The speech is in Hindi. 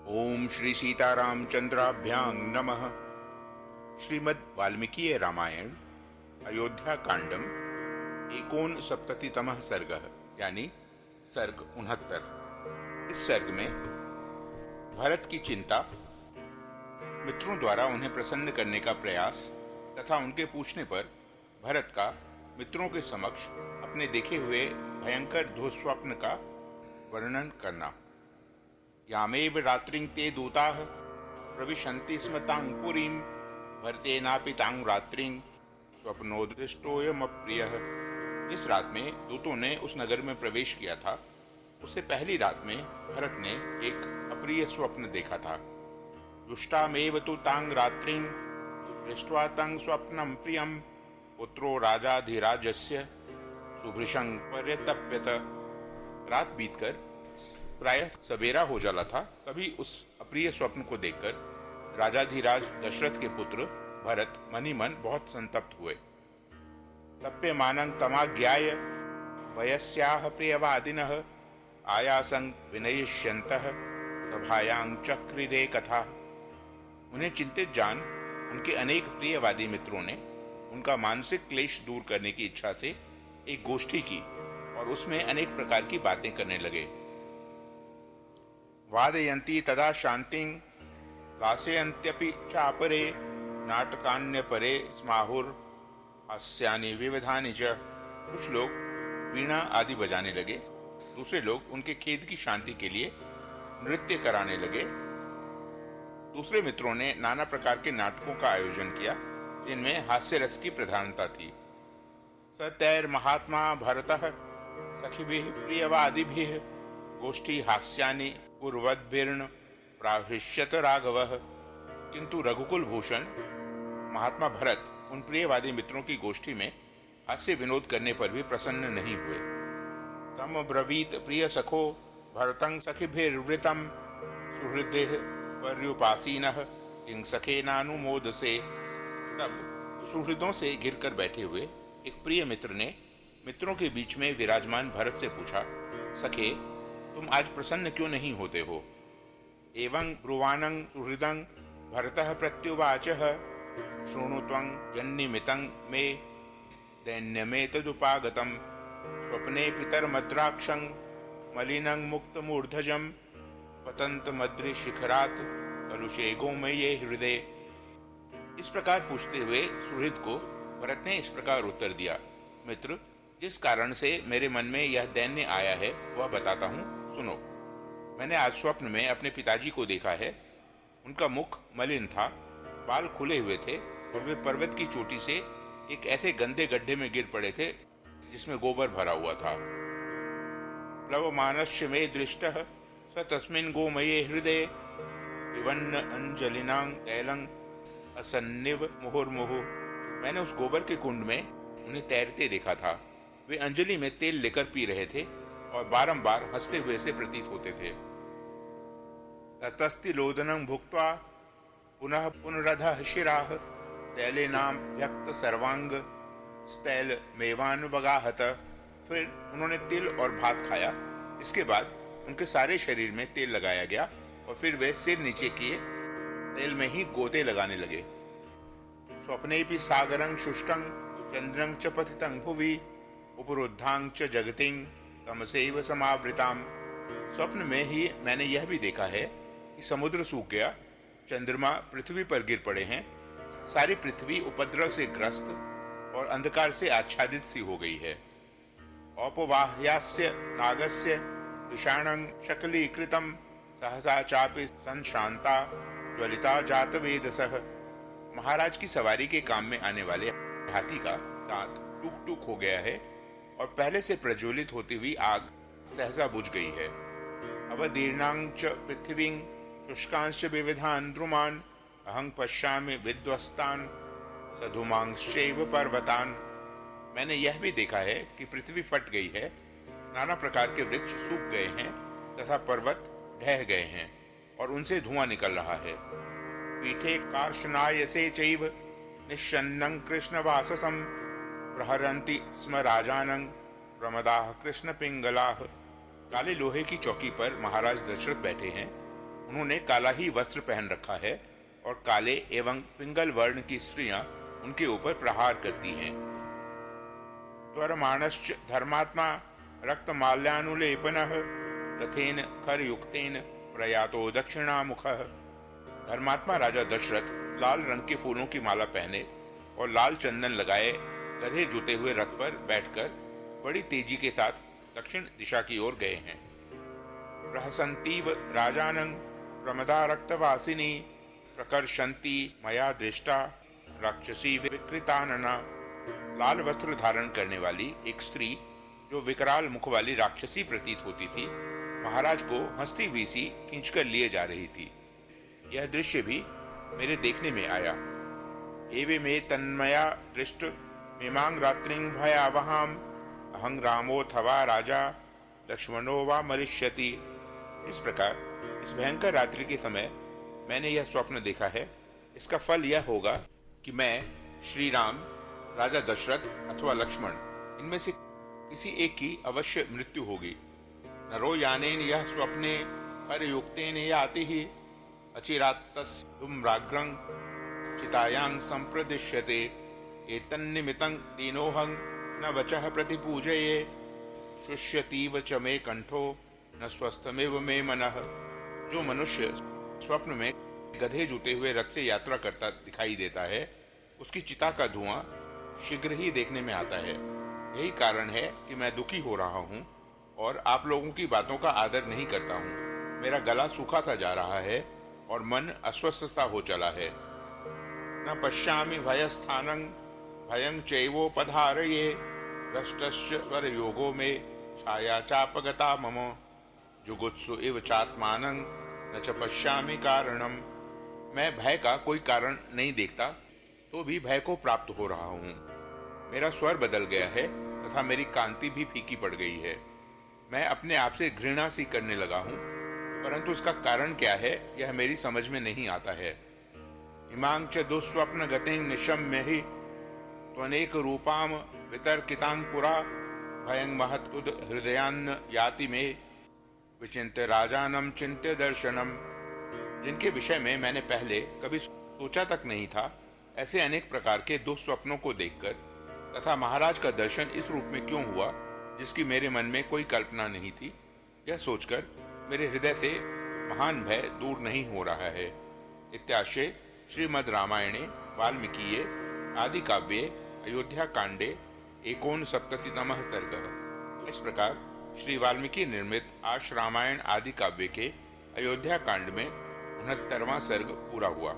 ओम श्री सीतारामचंद्राभ्यां नमः। श्रीमद् वाल्मीकि रामायण अयोध्या कांडम एकोन सप्ततितमः सर्गः यानी सर्ग 69। इस सर्ग में भरत की चिंता, मित्रों द्वारा उन्हें प्रसन्न करने का प्रयास तथा उनके पूछने पर भरत का मित्रों के समक्ष अपने देखे हुए भयंकर दुःस्वप्न का वर्णन करना। यामेव रात्रिं ते दूताः प्रविशन्ति स्म तां पुरीं भरतेनापि तां रात्रिं स्वप्नोदृष्टोऽयमप्रियः। जिस रात में दूतों ने उस नगर में प्रवेश किया था, उससे पहली रात में भरत ने एक अप्रिय स्वप्न देखा था। दुष्टामेव तु तां रात्रिं दृष्ट्वा तं स्वप्नं प्रियं पुत्रो राजाधिराजस्य सुभृशं पर्यतप्यत। रात बीतकर प्रायः सवेरा हो जाला था, तभी उस अप्रिय स्वप्न को देखकर राजाधिराज दशरथ के पुत्र भरत मनी मन बहुत संतप्त हुए। तप्यमानं तमाज्ञाय वयस्याः प्रियवादिनः आयासं विनयिष्यन्तः सभायां चक्रिरे कथा। उन्हें चिंतित जान उनके अनेक प्रियवादी मित्रों ने उनका मानसिक क्लेश दूर करने की इच्छा से एक गोष्ठी की और उसमें अनेक प्रकार की बातें करने लगे। वादयन्ति तदा शांतिं दासयन्त्यपि चापरे नाटकान्यपरे स्माहुर हास्यानि विविधानि च। कुछ लोग वीणा आदि बजाने लगे, दूसरे लोग उनके खेद की शांति के लिए नृत्य कराने लगे। दूसरे मित्रों ने नाना प्रकार के नाटकों का आयोजन किया, जिनमें हास्य रस की प्रधानता थी। सतैर महात्मा भरतः सखिभिः प्रियवादिभिः गोष्ठी हास्यानि पूर्वद्भिर्न प्राहिष्यत राघवः। किंतु रघुकुल भूषण महात्मा भरत उन प्रियवादी मित्रों की गोष्ठी में हास्य विनोद करने पर भी प्रसन्न नहीं हुए। तम ब्रवीत प्रिय सखो भरतं सखिभिर्वृतं सुहृदेः पर्युपासीनः किं सखेनानुमोदसे। तब सुहृदों से घिरकर बैठे हुए एक प्रिय मित्र ने मित्रों के बीच में विराजमान भरत से पूछा, सखे, तुम आज प्रसन्न क्यों नहीं होते हो? एवं ब्रुवानं सुहृदं भरतः प्रत्युवाचः शृणु त्वं यन्निमितं मे दैन्यमेतदुपागतं स्वप्ने पितरमद्राक्षं मलिनं मुक्तमूर्धजं पतन्तमद्रिशिखरात् कलुषे गोमये हृदय। इस प्रकार पूछते हुए सुहृद को भरत ने इस प्रकार उत्तर दिया, मित्र, जिस कारण से मेरे मन में यह दैन्य आया है वह बताता हूँ, सुनो। मैंने आज स्वप्न में अपने पिताजी को देखा है। उनका मुख मलिन था, बाल खुले हुए थे और वे पर्वत की चोटी से एक ऐसे गंदे गड्ढे में गिर पड़े थे जिसमें गोबर भरा हुआ था। प्लवमानस्य मे दृष्टः स तस्मिन् गोमये हृदये विवन्न अंजलिनां तैलं असन्निव मुहुर्मुहुः। मैंने उस गोबर के कुंड में उन्हें तैरते देखा था। वे अंजलि में तेल लेकर पी रहे थे और बारंबार हंसते हुए से प्रतीत होते थे। ततस्ति लोदनं भुक्त्वा पुनः पुनरधः शिराः तैलेनाम व्यक्त सर्वांग स्थैल मेवान वगाहत। फिर उन्होंने तिल और भात खाया। इसके बाद उनके सारे शरीर में तेल लगाया गया और फिर वे सिर नीचे किए तेल में ही गोते लगाने लगे। स्वप्नेपि सागरं शुष्कं चंद्रं च पतितं भुवि उपरुद्धां च जगतिं तमसेव समावृताम। स्वप्न में ही मैंने यह भी देखा है कि समुद्र सूख गया, चंद्रमा पृथ्वी पर गिर पड़े हैं, सारी पृथ्वी उपद्रव से ग्रस्त और अंधकार से आच्छादित सी हो गई है। औपवाह्यास्य नागस्य विषाणं शकलीकृतं सहसा चापि संश्रांता ज्वलिता जातवेदसः। महाराज की सवारी के काम में आने वाले हाथी का दांत टूक टूक हो गया है और पहले से प्रज्वलित होती हुई आग सहसा बुझ गई है। अवदीर्णां च पृथ्वीं शुष्कांश्च विविधान् द्रुमान् अहं पश्यामि विध्वस्तान् सधुमांश्चैव पर्वतान्। मैंने यह भी देखा है कि पृथ्वी फट गई है, नाना प्रकार के वृक्ष सूख गए हैं तथा पर्वत ढह गए हैं और उनसे धुआं निकल रहा है। पीठे कार्शनायसे चैव निश्चन्नं कृष्णवाससं प्रहरन्ति स्म राजानं प्रमदाः कृष्ण पिंगलाः। काले लोहे की चौकी पर महाराज दशरथ बैठे हैं। उन्होंने काला ही वस्त्र पहन रखा है और काले एवं पिंगल वर्ण की स्त्रियां उनके ऊपर प्रहार करती हैं। त्वरमाणश्च धर्मात्मा रक्तमाल्यानुलेपनः रथेन खरयुक्तेन प्रयातो दक्षिणामुखः। धर्मात्मा राजा दशरथ लाल रंग के फूलों की माला पहने और लाल चंदन लगाए गधे जुते हुए रथ पर बैठकर बड़ी तेजी के साथ दक्षिण दिशा की ओर गए हैं। प्रहसन्तीव राजानं प्रमदा रक्तवासिनी प्रकर्षन्ती मया दृष्टा राक्षसी विकृतानना। लाल वस्त्र धारण करने वाली एक स्त्री जो विकराल मुख वाली राक्षसी प्रतीत होती थी, महाराज को हंसती हुई सी खींचकर लिए जा रही थी। यह दृश्य भी मेरे देखने में आया। एवे मे तन्मया दृष्ट मिमांग रात्रिं भयावहाम अहं रामोऽथवा राजा लक्ष्मणो वा मरिष्यति। इस प्रकार इस भयंकर रात्रि के समय मैंने यह स्वप्न देखा है। इसका फल यह होगा कि मैं श्री राम, राजा दशरथ अथवा लक्ष्मण, इनमें से किसी एक की अवश्य मृत्यु होगी। नरो यानेन यह स्वप्ने हरयुक्तेन याति ही अचिरात्तस्धूम्राग्रं चितायां संप्रदिश्यते। एतन्निमित्तं दीनोऽहं न वचः प्रतिपूजये शुष्यतीव च मे कंठो न स्वस्थमेव मे मनः। जो मनुष्य स्वप्न में गधे जुते हुए रथ से यात्रा करता दिखाई देता है, उसकी चिता का धुआं शीघ्र ही देखने में आता है। यही कारण है कि मैं दुखी हो रहा हूँ और आप लोगों की बातों का आदर नहीं करता हूँ। मेरा गला सूखा सा जा रहा है और मन अस्वस्थ सा हो चला है। न पश्यामि भयस्थानं भयं चैवोपधारये भ्रष्टस्य स्वरयोगो में छाया चापगता मम। जुगुत्सु इव चात्मानं न च पश्यामि कारणम। मैं भय का कोई कारण नहीं देखता तो भी भय को प्राप्त हो रहा हूँ। मेरा स्वर बदल गया है तथा मेरी कांति भी फीकी पड़ गई है। मैं अपने आप से घृणा सी करने लगा हूँ, परंतु इसका कारण क्या है यह मेरी समझ में नहीं आता है। इमां च दुःस्वप्न गतिं निशम्य हि त्वनेक रूपाम वितर्कितां पुरा भयं महत्तुद हृदयान्न याति मे विचिन्त्य राजानं चिन्त्य दर्शनम। जिनके विषय में मैंने पहले कभी सोचा तक नहीं था, ऐसे अनेक प्रकार के दुःस्वप्नों को देखकर तथा महाराज का दर्शन इस रूप में क्यों हुआ जिसकी मेरे मन में कोई कल्पना नहीं थी, यह सोचकर मेरे हृदय से महान भय दूर नहीं हो रहा है। इत्याशय श्रीमद् रामायणे वाल्मीकीये आदि काव्ये अयोध्या कांडे 69तमः सर्गः। इस प्रकार श्री वाल्मीकि निर्मित आश रामायण आदि काव्य के अयोध्या कांड में 69वां सर्ग पूरा हुआ।